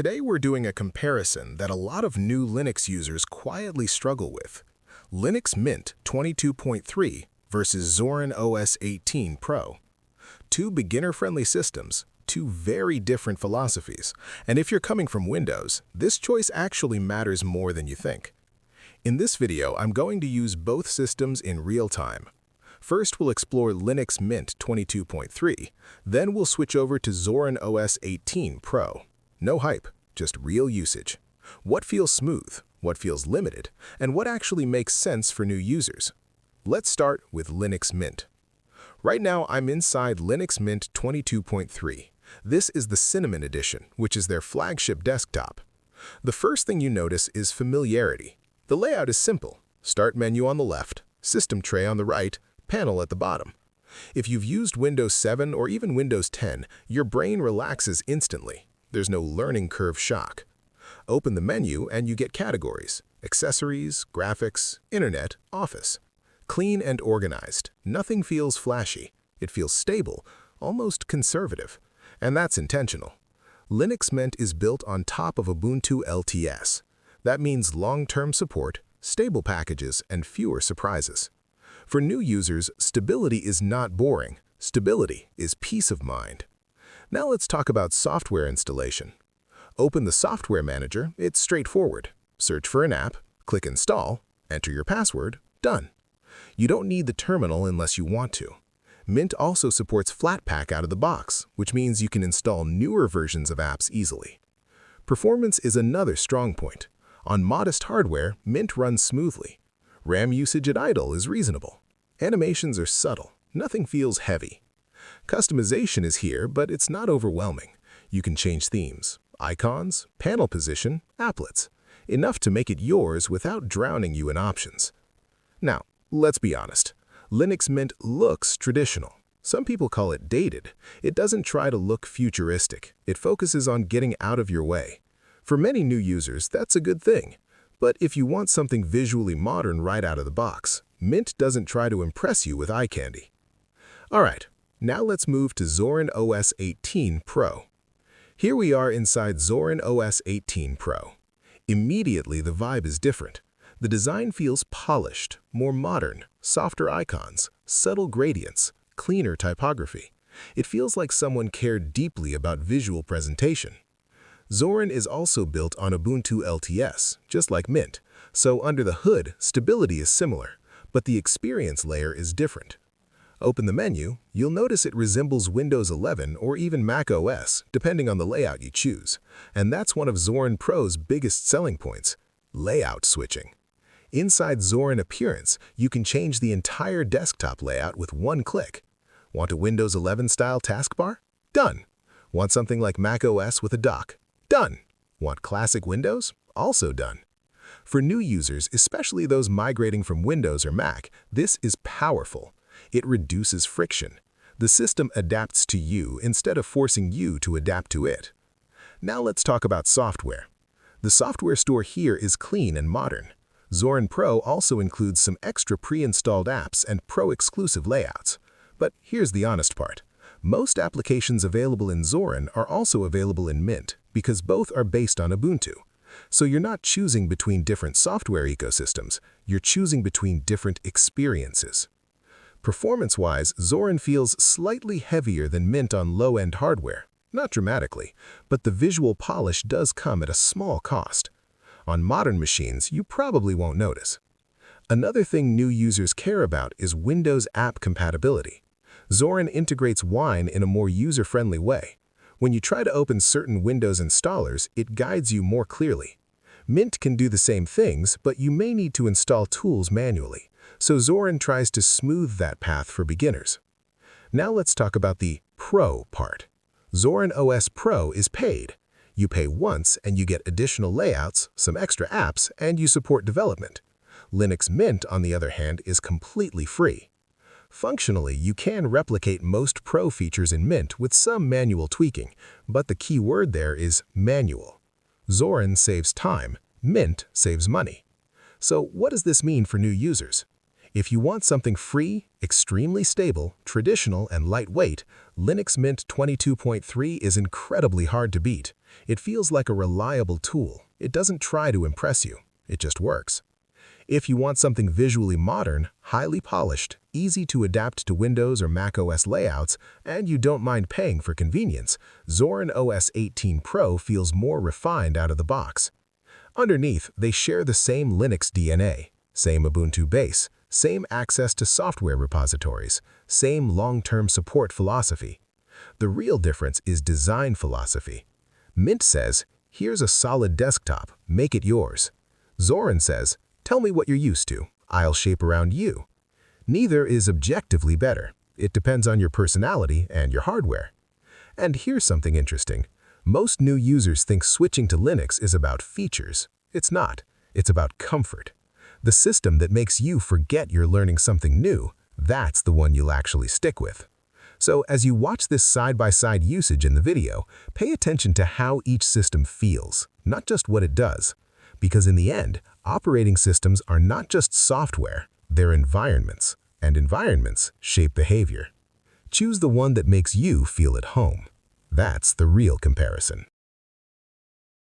Today we're doing a comparison that a lot of new Linux users quietly struggle with. Linux Mint 22.3 versus Zorin OS 18 Pro. Two beginner-friendly systems, two very different philosophies, and if you're coming from Windows, this choice actually matters more than you think. In this video, I'm going to use both systems in real time. First, we'll explore Linux Mint 22.3, then we'll switch over to Zorin OS 18 Pro. No hype, just real usage. What feels smooth, what feels limited, and what actually makes sense for new users. Let's start with Linux Mint. Right now, I'm inside Linux Mint 22.3. This is the Cinnamon edition, which is their flagship desktop. The first thing you notice is familiarity. The layout is simple. Start menu on the left, system tray on the right, panel at the bottom. If you've used Windows 7 or even Windows 10, your brain relaxes instantly. There's no learning curve shock. Open the menu and you get categories: accessories, graphics, internet, office. Clean and organized. Nothing feels flashy. It feels stable, almost conservative. And that's intentional. Linux Mint is built on top of Ubuntu LTS. That means long-term support, stable packages, and fewer surprises. For new users, stability is not boring. Stability is peace of mind. Now let's talk about software installation. Open the Software Manager. It's straightforward. Search for an app, click Install, enter your password, done. You don't need the terminal unless you want to. Mint also supports Flatpak out of the box, which means you can install newer versions of apps easily. Performance is another strong point. On modest hardware, Mint runs smoothly. RAM usage at idle is reasonable. Animations are subtle. Nothing feels heavy. Customization is here, but it's not overwhelming. You can change themes, icons, panel position, applets. Enough to make it yours without drowning you in options. Now, let's be honest. Linux Mint looks traditional. Some people call it dated. It doesn't try to look futuristic. It focuses on getting out of your way. For many new users, that's a good thing. But if you want something visually modern right out of the box, Mint doesn't try to impress you with eye candy. All right, now let's move to Zorin OS 18 Pro. Here we are inside Zorin OS 18 Pro. Immediately, the vibe is different. The design feels polished, more modern, softer icons, subtle gradients, cleaner typography. It feels like someone cared deeply about visual presentation. Zorin is also built on Ubuntu LTS, just like Mint, so under the hood, stability is similar, but the experience layer is different. Open the menu, you'll notice it resembles Windows 11 or even Mac OS, depending on the layout you choose. And that's one of Zorin Pro's biggest selling points: layout switching. Inside Zorin Appearance, you can change the entire desktop layout with one click. Want a Windows 11 style taskbar? Done. Want something like Mac OS with a dock? Done. Want classic Windows? Also done. For new users, especially those migrating from Windows or Mac, this is powerful. It reduces friction. The system adapts to you instead of forcing you to adapt to it. Now let's talk about software. The software store here is clean and modern. Zorin Pro also includes some extra pre-installed apps and Pro-exclusive layouts. But here's the honest part. Most applications available in Zorin are also available in Mint because both are based on Ubuntu. So you're not choosing between different software ecosystems, you're choosing between different experiences. Performance-wise, Zorin feels slightly heavier than Mint on low-end hardware. Not dramatically, but the visual polish does come at a small cost. On modern machines, you probably won't notice. Another thing new users care about is Windows app compatibility. Zorin integrates Wine in a more user-friendly way. When you try to open certain Windows installers, it guides you more clearly. Mint can do the same things, but you may need to install tools manually. So Zorin tries to smooth that path for beginners. Now let's talk about the Pro part. Zorin OS Pro is paid. You pay once and you get additional layouts, some extra apps, and you support development. Linux Mint, on the other hand, is completely free. Functionally, you can replicate most Pro features in Mint with some manual tweaking, but the key word there is manual. Zorin saves time, Mint saves money. So what does this mean for new users? If you want something free, extremely stable, traditional, and lightweight, Linux Mint 22.3 is incredibly hard to beat. It feels like a reliable tool. It doesn't try to impress you. It just works. If you want something visually modern, highly polished, easy to adapt to Windows or Mac OS layouts, and you don't mind paying for convenience, Zorin OS 18 Pro feels more refined out of the box. Underneath, they share the same Linux DNA, same Ubuntu base, same access to software repositories, same long-term support philosophy. The real difference is design philosophy. Mint says, here's a solid desktop, make it yours. Zorin says, tell me what you're used to, I'll shape around you. Neither is objectively better. It depends on your personality and your hardware. And here's something interesting. Most new users think switching to Linux is about features. It's not. It's about comfort. The system that makes you forget you're learning something new, that's the one you'll actually stick with. So as you watch this side-by-side usage in the video, pay attention to how each system feels, not just what it does. Because in the end, operating systems are not just software, they're environments, and environments shape behavior. Choose the one that makes you feel at home. That's the real comparison.